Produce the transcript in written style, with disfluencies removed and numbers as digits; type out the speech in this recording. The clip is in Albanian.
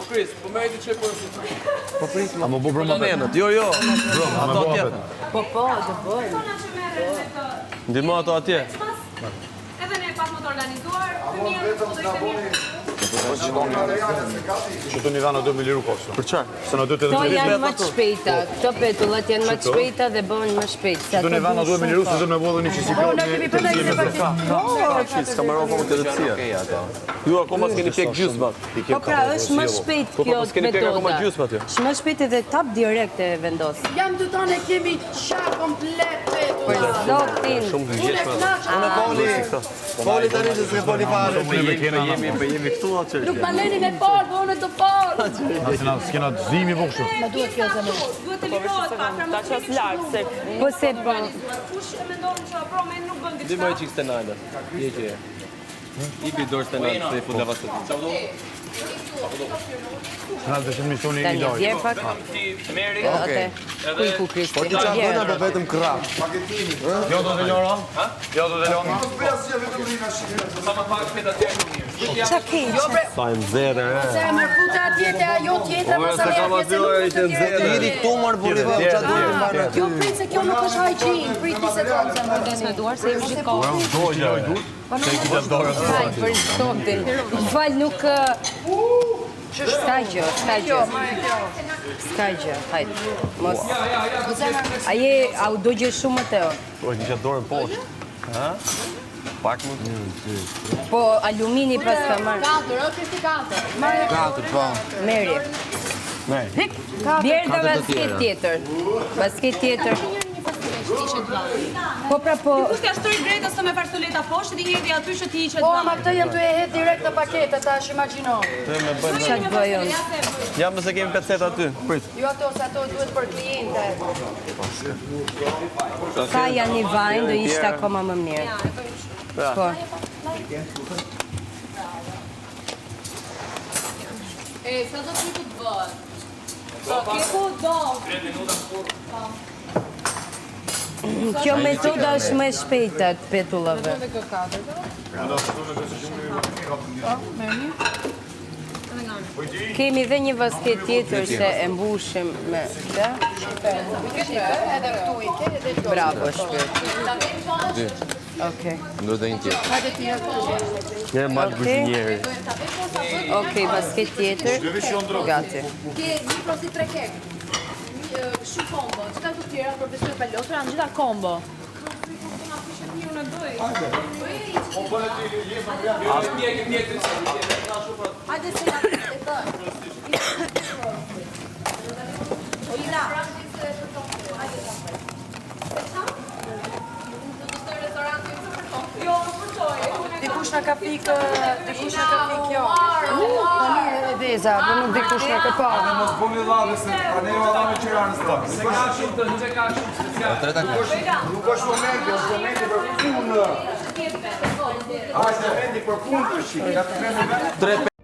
Chris, po merri ti çe po. Po prit, a më bu brëma. Jo, jo. Ato atje. Po, të bëjmë. Ndihmo ato atje. Edhe ne pas më të organizuar, fëmijët Që të një dhanë 2 milion kosë. Për çfarë? Se në 2 të Këto janë më të shpejta, këto petullat janë më të shpejta dhe bëhen më shpejt. Që të një dhanë 2 milion se të me vodhë një që si S'ka më rrofë më këtë tësia. Ju akoma s'keni pjek gjysmë. Po pra, është më shpejt kjo metoda. Është më shpejt edhe tap direkt e vendos. Jam të tonë kemi qa komplet Për zotin. Shumë gjeshme. Poli tani se s'ke poli fare. Jemi këtu atë. Nuk ma leni me pol, po unë të pol. S'kena të zimi po kështu. Ma duhet kjo zemër. duhet të limohet pak. Ta qas lartë, se... Po se po... Kush e mendon që promen nuk bën diçka. Dimoj çik stenale. Je që. Ipi dorë stenale se fut lavash aty. S'na të shenë misioni i Tani, lojë. djerë pak... Okej. Kuj ku Kristi. Po ti çfarë bën apo vetëm krah? Jo do të lora? Jo do të lora? Qa keq? Sa e nxerë. Se më futa atje te ajo tjetra, mos a merr pjesë nuk të Ti jeni këtu mar buri vë, çfarë duhet të mbarë? Kjo prit se kjo nuk është hygiene, prit 20 sekondë se më Me duar se jemi gjithë kohë. Dojë. Se i këtë dorë. Fal, për zotin. Fal, nuk... S'ka gjë, s'ka gjë. S'ka gjë, hajtë. Mos... A u do gjë shumë të o? Po e kisha dorën poshtë. Ha? Pak më. Po, alumini pas ka marrë. 4, Kristi 4. 4 po. Meri. Nej. Bjerë da basket tjetër. Basket tjetër. Po pra po... Kush ka shtoj drejtës të me farsuleta poshtë, ti hedhi aty që ti hiqet Po, dhama. ma këtë jem të e het direkt në paketë, tash imagjino. Qa të bëjon? Ja mëse kemi pecet aty. Prit. Jo ato, se ato duhet për kliente. Sa janë një vajnë, do ishte akoma më mirë. Po. E, sa do të të bëhet? Kjeku do. Kjo metoda është më e shpejta të petullave. Kemi dhe një basket tjetër se e mbushim me... Edhe këtu i ke, edhe kjo. Bravo, shpirt. Okej. Ndër dhe një tjetër. Hajde tjetër. Njerë malë kuzhinjeri. Okej, basket tjetër. Gati. Ke një prosi 3 kek. Shu kombo. Qëta të tjera, profesor Palotra, në gjitha kombo. Hajde se nga e të. Olina. Dikush në ka pikë, jo. Tani e deza, po nuk dikush në ka pa. Mos bëni lavë se ne valla me Tiranës tonë. Se ka shumë të, nuk ka shumë special. Nuk është momenti, është momenti për punë. Është momenti për punë të shik.